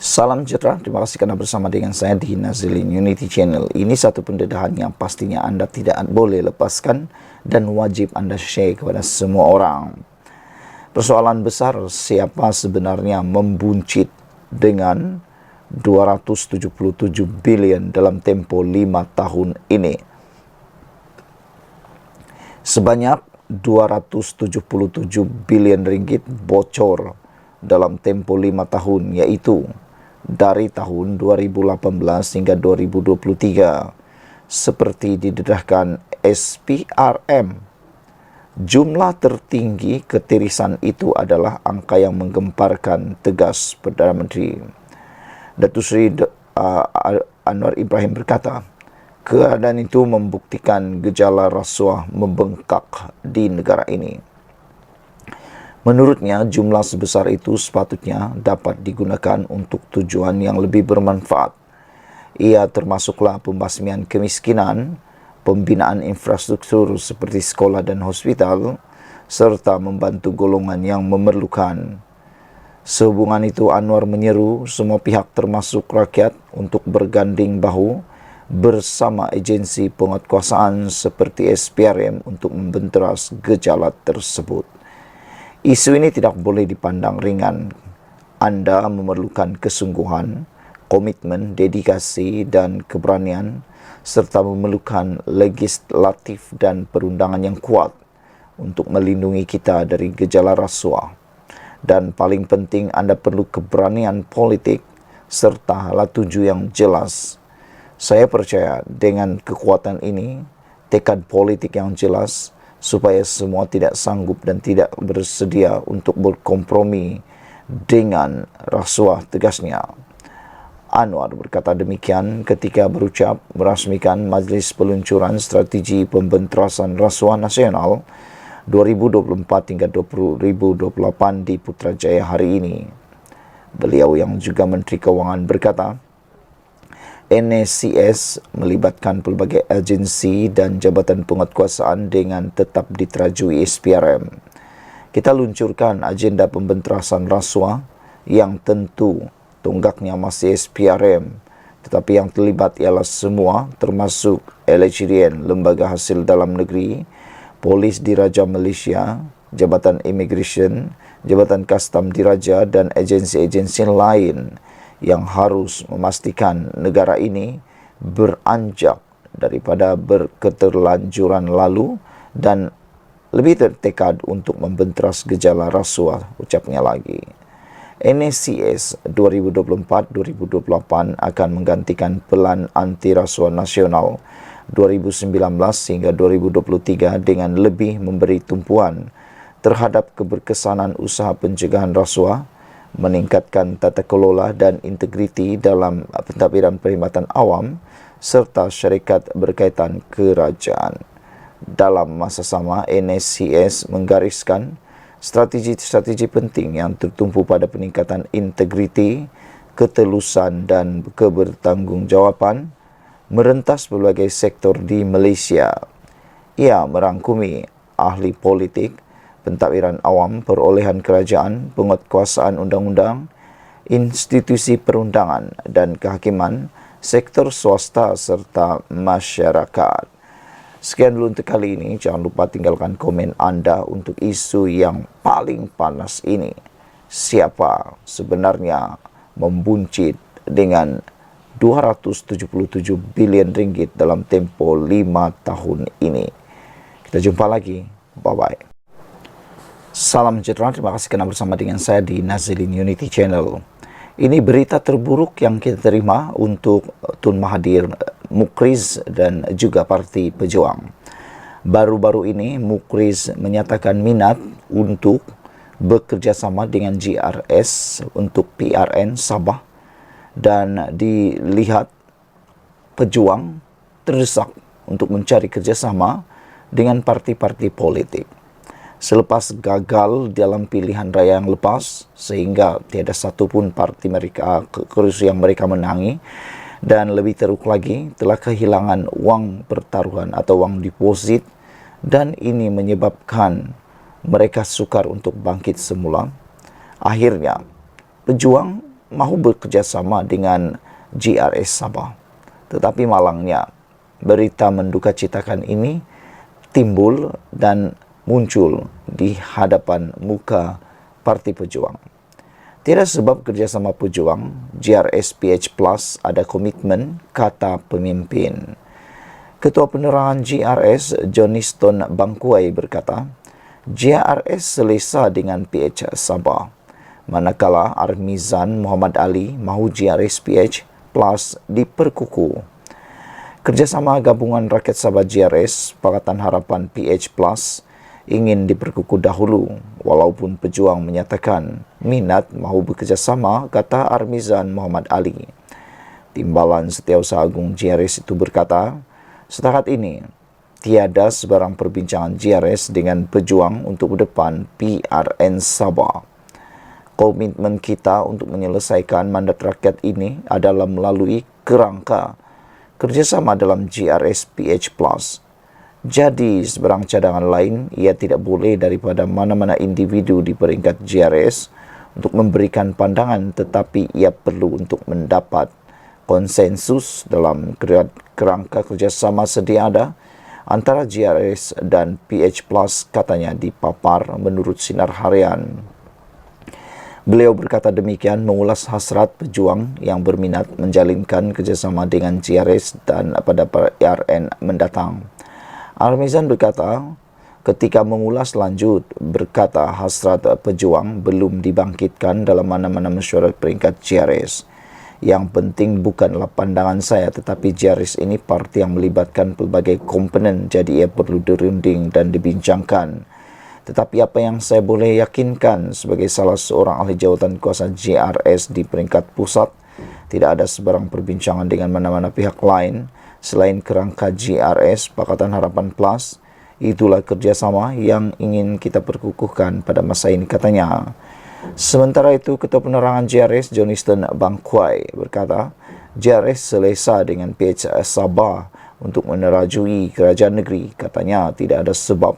Salam sejahtera, terima kasih karena bersama dengan saya di Nazilin Unity Channel. Ini satu pendedahan yang pastinya Anda tidak boleh lepaskan dan wajib Anda share kepada semua orang. Persoalan besar, siapa sebenarnya membuncit dengan 277 bilion dalam tempo 5 tahun ini? Sebanyak 277 bilion ringgit bocor dalam tempo 5 tahun, yaitu dari tahun 2018 hingga 2023. Seperti didedahkan SPRM, jumlah tertinggi ketirisan itu adalah angka yang menggemparkan, tegas Perdana Menteri. Datuk Seri Anwar Ibrahim berkata, keadaan itu membuktikan gejala rasuah membengkak di negara ini. Menurutnya, jumlah sebesar itu sepatutnya dapat digunakan untuk tujuan yang lebih bermanfaat. Ia termasuklah pembasmian kemiskinan, pembinaan infrastruktur seperti sekolah dan hospital, serta membantu golongan yang memerlukan. Sehubungan itu, Anwar menyeru semua pihak termasuk rakyat untuk berganding bahu bersama agensi penguatkuasaan seperti SPRM untuk membenteras gejala tersebut. Isu ini tidak boleh dipandang ringan. Anda memerlukan kesungguhan, komitmen, dedikasi dan keberanian, serta memerlukan legislatif dan perundangan yang kuat untuk melindungi kita dari gejala rasuah. Dan paling penting, Anda perlu keberanian politik serta hala tuju yang jelas. Saya percaya dengan kekuatan ini, tekad politik yang jelas, supaya semua tidak sanggup dan tidak bersedia untuk berkompromi dengan rasuah, tegasnya. Anwar berkata demikian ketika berucap merasmikan Majlis Peluncuran Strategi Pembenterasan Rasuah Nasional 2024 hingga 2028 di Putrajaya hari ini. Beliau yang juga Menteri Keuangan berkata, NSCS melibatkan pelbagai agensi dan jabatan penguatkuasaan dengan tetap diterajui SPRM. Kita luncurkan agenda pembenterasan rasuah yang tentu tunggaknya masih SPRM, tetapi yang terlibat ialah semua termasuk LHDN, Lembaga Hasil Dalam Negeri, Polis Diraja Malaysia, Jabatan Immigration, Jabatan Kastam Diraja dan agensi-agensi lain yang harus memastikan negara ini beranjak daripada berketerlanjuran lalu dan lebih tertekad untuk membenteras gejala rasuah, ucapnya lagi. NSCS 2024-2028 akan menggantikan Pelan Anti Rasuah Nasional 2019 hingga 2023 dengan lebih memberi tumpuan terhadap keberkesanan usaha pencegahan rasuah, meningkatkan tata kelola dan integriti dalam pentadbiran perkhidmatan awam serta syarikat berkaitan kerajaan. Dalam masa sama, NSCS menggariskan strategi-strategi penting yang tertumpu pada peningkatan integriti, ketelusan dan kebertanggungjawaban merentas berbagai sektor di Malaysia. Ia merangkumi ahli politik, pentadbiran awam, perolehan kerajaan, penguatkuasaan undang-undang, institusi perundangan dan kehakiman, sektor swasta serta masyarakat. Sekian dulu untuk kali ini. Jangan lupa tinggalkan komen Anda untuk isu yang paling panas ini. Siapa sebenarnya membuncit dengan 277 bilion ringgit dalam tempo 5 tahun ini? Kita jumpa lagi. Bye-bye. Salam sejahtera, terima kasih kerana bersama dengan saya di Nazilin Unity Channel. Ini berita terburuk yang kita terima untuk Tun Mahathir, Mukriz dan juga Parti Pejuang. Baru-baru ini Mukriz menyatakan minat untuk bekerjasama dengan GRS untuk PRN Sabah, dan dilihat Pejuang terdesak untuk mencari kerjasama dengan parti-parti politik. Selepas gagal dalam pilihan raya yang lepas, sehingga tiada satu pun parti mereka kerusi yang mereka menangi, dan lebih teruk lagi telah kehilangan wang pertaruhan atau wang deposit, dan ini menyebabkan mereka sukar untuk bangkit semula. Akhirnya, Pejuang mahu bekerjasama dengan GRS Sabah. Tetapi malangnya, berita menduka citakan ini timbul dan muncul di hadapan muka Parti Pejuang. Tiada sebab kerjasama pejuang, GRSPH Plus ada komitmen, kata pemimpin. Ketua Penerangan GRS, Johnston Bangkuai berkata, GRS selesa dengan PH Sabah. Manakala Armizan Muhammad Ali mahu GRSPH Plus diperkukuh. Kerjasama Gabungan Rakyat Sabah GRS, Pakatan Harapan PH Plus, ingin diperkukuh dahulu, walaupun pejuang menyatakan minat mahu bekerjasama, kata Armizan Muhammad Ali. Timbalan Setiausaha Agung GRS itu berkata, setakat ini, tiada sebarang perbincangan GRS dengan pejuang untuk depan PRN Sabah. Komitmen kita untuk menyelesaikan mandat rakyat ini adalah melalui kerangka kerjasama dalam GRSPH Plus. Jadi, sebarang cadangan lain, ia tidak boleh daripada mana-mana individu di peringkat GRS untuk memberikan pandangan, tetapi ia perlu untuk mendapat konsensus dalam kerangka kerjasama sedia ada antara GRS dan PH Plus, katanya dipapar menurut Sinar Harian. Beliau berkata demikian mengulas hasrat pejuang yang berminat menjalinkan kerjasama dengan GRS dan pada PRN mendatang. Armizan berkata, ketika mengulas lanjut, berkata hasrat pejuang belum dibangkitkan dalam mana-mana mesyuarat peringkat GRS. Yang penting bukanlah pandangan saya, tetapi GRS ini parti yang melibatkan pelbagai komponen, jadi ia perlu dirunding dan dibincangkan. Tetapi apa yang saya boleh yakinkan sebagai salah seorang ahli jawatan kuasa GRS di peringkat pusat, tidak ada sebarang perbincangan dengan mana-mana pihak lain selain kerangka GRS Pakatan Harapan Plus. Itulah kerjasama yang ingin kita perkukuhkan pada masa ini, katanya. Sementara itu, Ketua Penerangan GRS Johnston Bangkuai berkata, GRS selesa dengan PH Sabah untuk menerajui kerajaan negeri. Katanya tidak ada sebab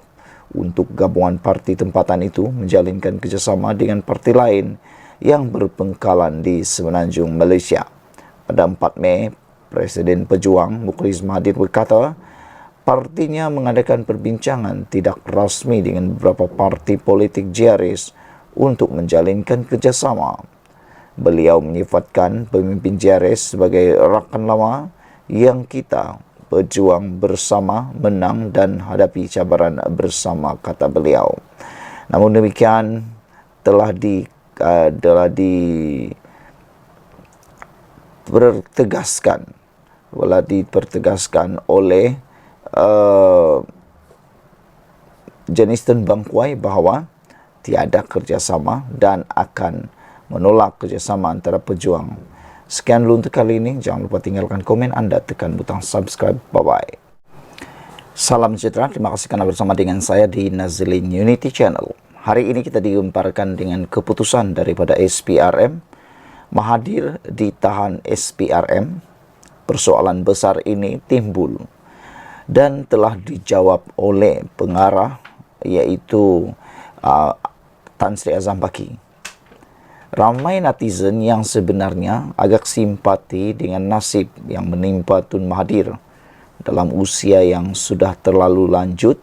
untuk gabungan parti tempatan itu menjalinkan kerjasama dengan parti lain yang berpengkalan di Semenanjung Malaysia. Pada 4 Mei, Presiden Pejuang Mukhlis Mahathir berkata, partinya mengadakan perbincangan tidak rasmi dengan beberapa parti politik GRS untuk menjalinkan kerjasama. Beliau menyifatkan pemimpin GRS sebagai rakan lama yang kita berjuang bersama, menang dan hadapi cabaran bersama, kata beliau. Namun demikian, telah dipertegaskan oleh Johnston Bangkuai bahawa tiada kerjasama dan akan menolak kerjasama antara pejuang. Sekian dulu untuk kali ini. Jangan lupa tinggalkan komen anda, tekan butang subscribe. Bye-bye. Salam sejahtera. Terima kasih kerana bersama dengan saya di Nazlin Unity Channel. Hari ini kita digemparkan dengan keputusan daripada SPRM. Mahathir ditahan SPRM. Persoalan besar ini timbul dan telah dijawab oleh pengarah, iaitu Tan Sri Azam Baki. Ramai netizen yang sebenarnya agak simpati dengan nasib yang menimpa Tun Mahathir dalam usia yang sudah terlalu lanjut,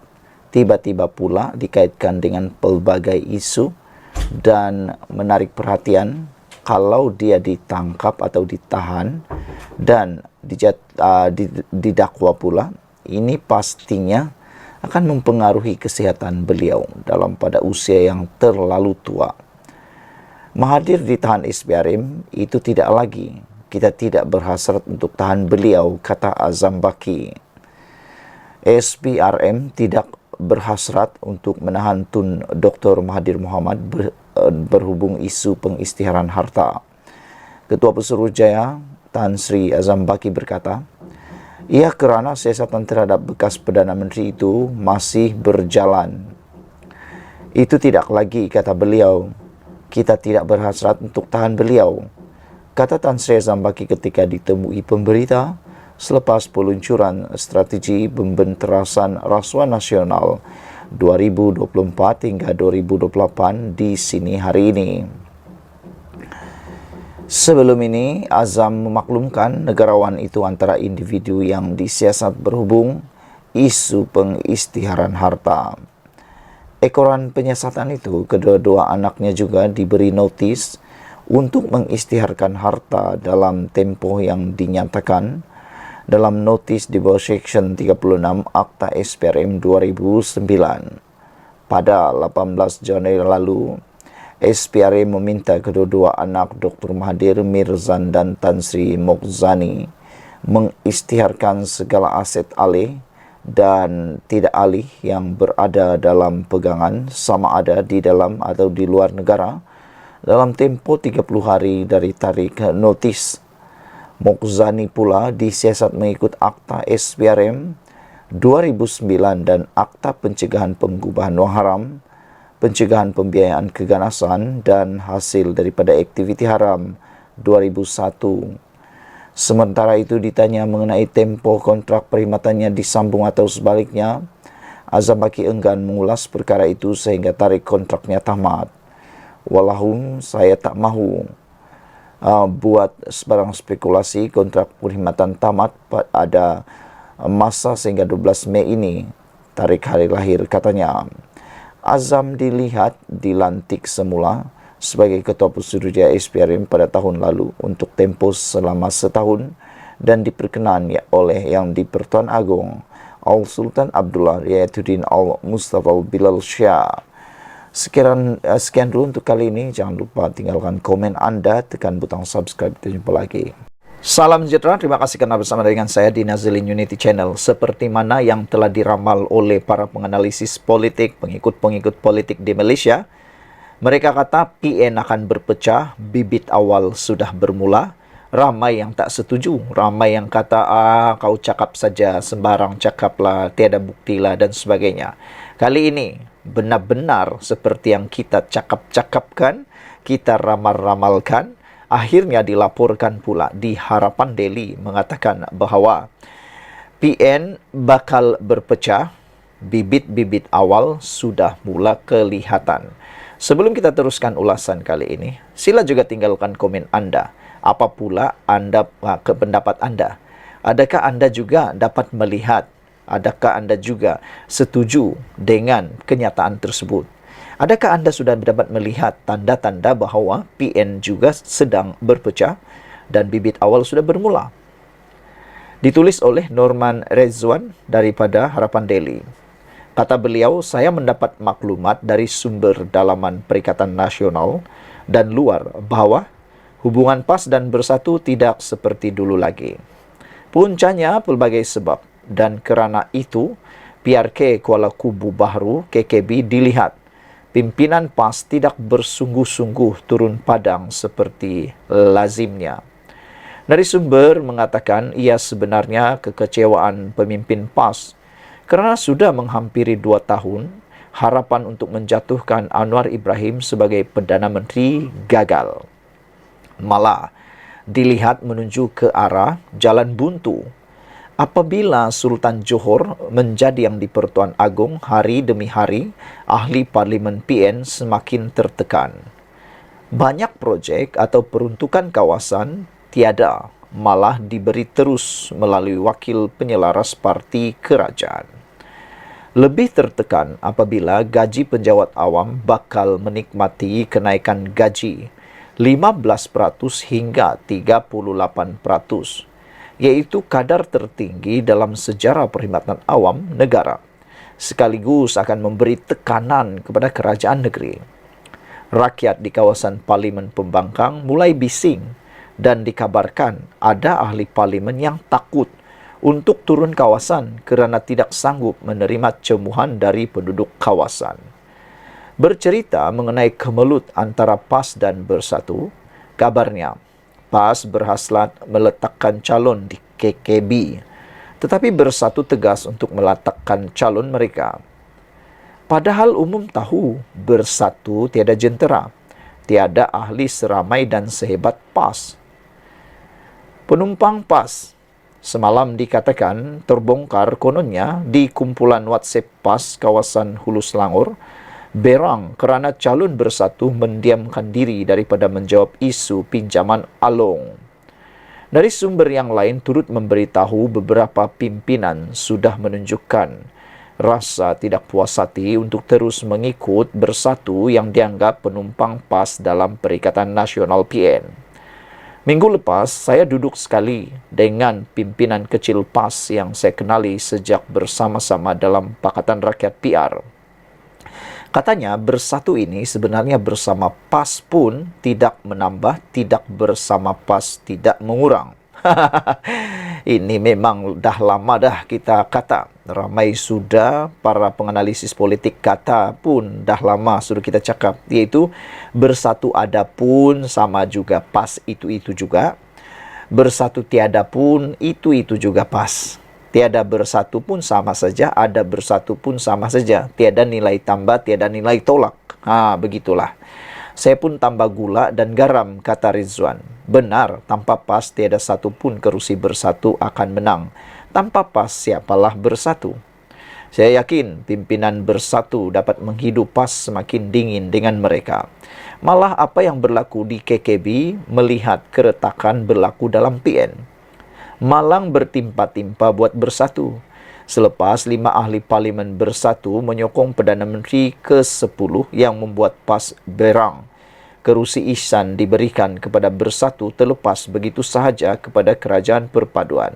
tiba-tiba pula dikaitkan dengan pelbagai isu dan menarik perhatian kalau dia ditangkap atau ditahan dan didakwa pula. Ini pastinya akan mempengaruhi kesihatan beliau dalam pada usia yang terlalu tua. Mahathir ditahan SPRM itu tidak lagi. Kita tidak berhasrat untuk tahan beliau, kata Azam Baki. SPRM tidak berhasrat untuk menahan Tun Dr. Mahathir Mohamad berhubung isu pengisytiharan harta. Ketua Pesuruhjaya Tan Sri Azam Baki berkata, ia kerana siasatan terhadap bekas Perdana Menteri itu masih berjalan. Itu tidak lagi, kata beliau. Kita tidak berhasrat untuk tahan beliau, kata Tan Sri Azam Baki ketika ditemui pemberita selepas peluncuran strategi pembenterasan rasuah nasional 2024 hingga 2028 di sini hari ini. Sebelum ini, Azam memaklumkan negarawan itu antara individu yang disiasat berhubung isu pengisytiharan harta. Ekoran penyiasatan itu, kedua-dua anaknya juga diberi notis untuk mengisytiharkan harta dalam tempoh yang dinyatakan dalam notis di bawah Seksyen 36 Akta SPRM 2009. Pada 18 Januari lalu, SPRM meminta kedua-dua anak Dr. Mahathir Mirzan dan Tan Sri Mokzani mengisytiharkan segala aset alih dan tidak alih yang berada dalam pegangan sama ada di dalam atau di luar negara dalam tempoh 30 hari dari tarikh notis. Mokzani pula disiasat mengikut Akta SPRM 2009 dan Akta Pencegahan Pengubahan Wang Haram, Pencegahan Pembiayaan Keganasan dan Hasil daripada Aktiviti Haram 2001. Sementara itu ditanya mengenai tempoh kontrak perkhidmatannya disambung atau sebaliknya, Azam Baki enggan mengulas perkara itu sehingga tarik kontraknya tamat. Walahum, saya tak mahu buat sebarang spekulasi kontrak perkhidmatan tamat pada masa sehingga 12 Mei ini, tarik hari lahir katanya. Azam dilihat dilantik semula sebagai Ketua Pesuruhjaya SPRM pada tahun lalu untuk tempoh selama setahun dan diperkenan oleh Yang di-Pertuan Agong Al-Sultan Abdullah Riayatuddin Al-Mustafa Bilal Shah. Sekian dulu untuk kali ini. Jangan lupa tinggalkan komen Anda, tekan butang subscribe. Kita jumpa lagi. Salam sejahtera, terima kasih karena bersama dengan saya di Nazilin Unity Channel. Seperti mana yang telah diramal oleh para penganalisis politik, pengikut-pengikut politik di Malaysia, mereka kata PN akan berpecah, bibit awal sudah bermula. Ramai yang tak setuju, ramai yang kata, kau cakap saja, sembarang cakaplah, tiada buktilah dan sebagainya. Kali ini, benar-benar seperti yang kita cakap-cakapkan, kita ramal-ramalkan, akhirnya dilaporkan pula di Harapan Daily mengatakan bahawa PN bakal berpecah, bibit-bibit awal sudah mula kelihatan. Sebelum kita teruskan ulasan kali ini, sila juga tinggalkan komen Anda. Apa pula pendapat Anda? Adakah Anda juga dapat melihat? Adakah Anda juga setuju dengan kenyataan tersebut? Adakah Anda sudah dapat melihat tanda-tanda bahawa PN juga sedang berpecah dan bibit awal sudah bermula? Ditulis oleh Norman Rezwan daripada Harapan Daily. Kata beliau, saya mendapat maklumat dari sumber dalaman Perikatan Nasional dan luar bahawa hubungan PAS dan Bersatu tidak seperti dulu lagi. Puncanya pelbagai sebab dan kerana itu PRK Kuala Kubu Bahru KKB dilihat pimpinan PAS tidak bersungguh-sungguh turun padang seperti lazimnya. Dari sumber mengatakan ia sebenarnya kekecewaan pemimpin PAS kerana sudah menghampiri 2 tahun harapan untuk menjatuhkan Anwar Ibrahim sebagai Perdana Menteri gagal. Malah dilihat menuju ke arah jalan buntu apabila Sultan Johor menjadi Yang di-Pertuan Agong hari demi hari, ahli Parlimen PN semakin tertekan. Banyak projek atau peruntukan kawasan tiada, malah diberi terus melalui wakil penyelaras parti kerajaan. Lebih tertekan apabila gaji penjawat awam bakal menikmati kenaikan gaji 15% hingga 38%, iaitu kadar tertinggi dalam sejarah perkhidmatan awam negara, sekaligus akan memberi tekanan kepada kerajaan negeri. Rakyat di kawasan Parlimen Pembangkang mulai bising dan dikabarkan ada ahli parlimen yang takut untuk turun kawasan kerana tidak sanggup menerima cemuhan dari penduduk kawasan. Bercerita mengenai kemelut antara PAS dan Bersatu, kabarnya PAS berhasrat meletakkan calon di KKB, tetapi Bersatu tegas untuk meletakkan calon mereka. Padahal umum tahu Bersatu tiada jentera, tiada ahli seramai dan sehebat PAS. Penumpang PAS semalam dikatakan terbongkar kononnya di kumpulan WhatsApp PAS kawasan Hulu Selangor Berang kerana calon bersatu mendiamkan diri daripada menjawab isu pinjaman Along. Dari sumber yang lain turut memberitahu beberapa pimpinan sudah menunjukkan rasa tidak puas hati untuk terus mengikut bersatu yang dianggap penumpang PAS dalam Perikatan Nasional PN. Minggu lepas, saya duduk sekali dengan pimpinan kecil PAS yang saya kenali sejak bersama-sama dalam Pakatan Rakyat PR. Katanya bersatu ini sebenarnya bersama PAS pun tidak menambah, tidak bersama PAS tidak mengurang. Ini memang dah lama dah kita kata. Ramai sudah para penganalisis politik kata pun dah lama sudah kita cakap. Iaitu bersatu ada pun sama juga PAS itu juga. Bersatu tiada pun itu juga PAS. Tiada bersatu pun sama saja, ada bersatu pun sama saja. Tiada nilai tambah, tiada nilai tolak. Begitulah. Saya pun tambah gula dan garam, kata Rizwan. Benar, tanpa PAS tiada satu pun kerusi bersatu akan menang. Tanpa PAS siapalah bersatu. Saya yakin pimpinan bersatu dapat menghidup PAS semakin dingin dengan mereka. Malah apa yang berlaku di KKB melihat keretakan berlaku dalam PN. Malang bertimpa-timpa buat bersatu. Selepas 5 ahli parlimen bersatu menyokong Perdana Menteri ke-10 yang membuat PAS berang. Kerusi ihsan diberikan kepada bersatu terlepas begitu sahaja kepada kerajaan perpaduan.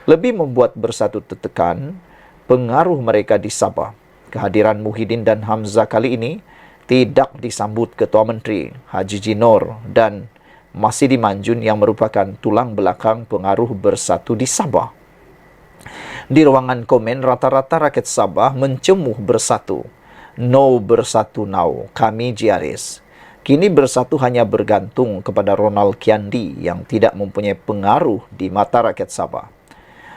Lebih membuat bersatu tertekan pengaruh mereka di Sabah. Kehadiran Muhyiddin dan Hamzah kali ini tidak disambut Ketua Menteri Haji Jinor dan Masidi Manjun yang merupakan tulang belakang pengaruh bersatu di Sabah. Di ruangan komen, rata-rata rakyat Sabah mencemuh bersatu. No bersatu now, kami GRS. Kini bersatu hanya bergantung kepada Ronald Kiandi yang tidak mempunyai pengaruh di mata rakyat Sabah.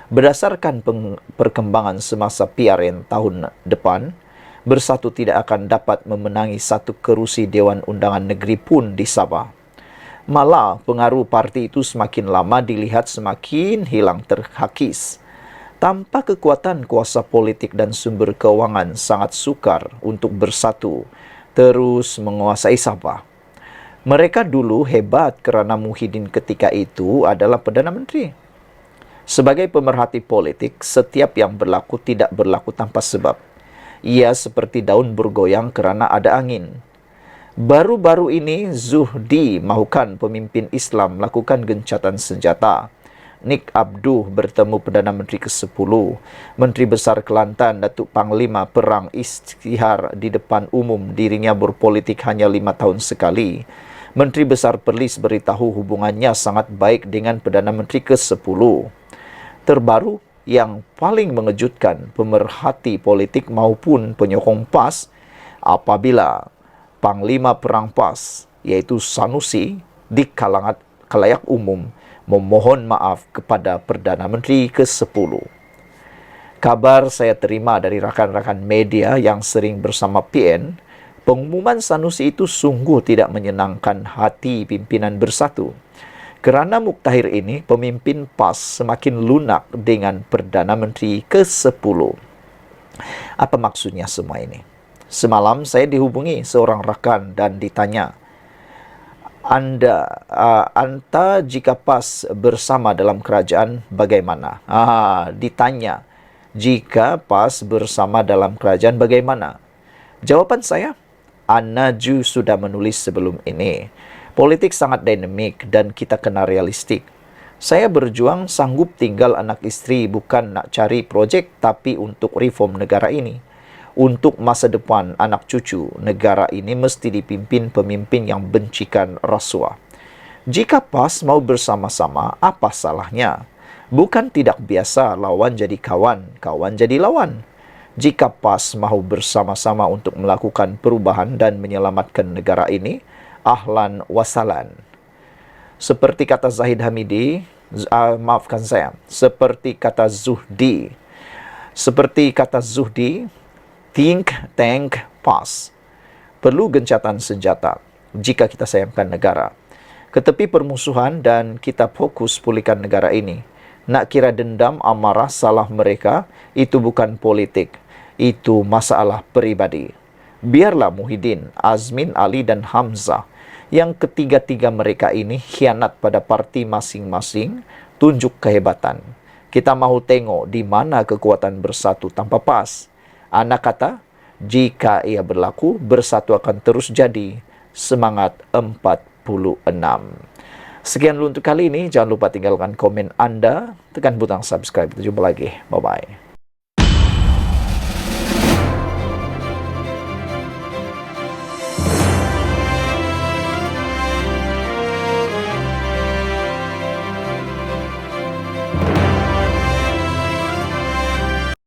Berdasarkan perkembangan semasa PRN tahun depan, bersatu tidak akan dapat memenangi satu kerusi Dewan Undangan Negeri pun di Sabah. Malah pengaruh parti itu semakin lama dilihat semakin hilang terhakis. Tanpa kekuatan kuasa politik dan sumber keuangan sangat sukar untuk bersatu terus menguasai Sabah. Mereka dulu hebat kerana Muhyiddin ketika itu adalah Perdana Menteri. Sebagai pemerhati politik, setiap yang berlaku tidak berlaku tanpa sebab. Ia seperti daun bergoyang kerana ada angin. Baru-baru ini Zuhdi mahukan pemimpin Islam melakukan gencatan senjata. Nik Abduh bertemu Perdana Menteri ke-10. Menteri Besar Kelantan Datuk Panglima Perang isytihar di depan umum dirinya berpolitik hanya 5 tahun sekali. Menteri Besar Perlis beritahu hubungannya sangat baik dengan Perdana Menteri ke-10. Terbaru yang paling mengejutkan pemerhati politik maupun penyokong PAS apabila Panglima Perang PAS iaitu Sanusi di kalangan khalayak umum memohon maaf kepada Perdana Menteri ke-10. Kabar saya terima dari rakan-rakan media yang sering bersama PN, pengumuman Sanusi itu sungguh tidak menyenangkan hati pimpinan bersatu. Kerana muktahir ini, pemimpin PAS semakin lunak dengan Perdana Menteri ke-10. Apa maksudnya semua ini? Semalam saya dihubungi seorang rakan dan ditanya, Anta jika PAS bersama dalam kerajaan bagaimana? Ditanya, jika PAS bersama dalam kerajaan bagaimana? Jawapan saya, Anaju sudah menulis sebelum ini. Politik sangat dinamik dan kita kena realistik. Saya berjuang sanggup tinggal anak isteri bukan nak cari projek tapi untuk reform negara ini. Untuk masa depan anak cucu, negara ini mesti dipimpin pemimpin yang bencikan rasuah. Jika PAS mau bersama-sama, apa salahnya? Bukan tidak biasa lawan jadi kawan, kawan jadi lawan. Jika PAS mahu bersama-sama untuk melakukan perubahan dan menyelamatkan negara ini, ahlan wasalan. Seperti kata Zahid Hamidi, maafkan saya, seperti kata Zuhdi, think tank PAS. Perlu gencatan senjata jika kita sayangkan negara. Ketepi permusuhan dan kita fokus pulihkan negara ini. Nak kira dendam, amarah, salah mereka, itu bukan politik. Itu masalah peribadi. Biarlah Muhyiddin, Azmin, Ali dan Hamzah, yang ketiga-tiga mereka ini khianat pada parti masing-masing, tunjuk kehebatan. Kita mahu tengok di mana kekuatan bersatu tanpa PAS. Anak kata, jika ia berlaku, bersatu akan terus jadi. Semangat 46. Sekian dulu untuk kali ini. Jangan lupa tinggalkan komen Anda, tekan butang subscribe. Kita jumpa lagi. Bye-bye.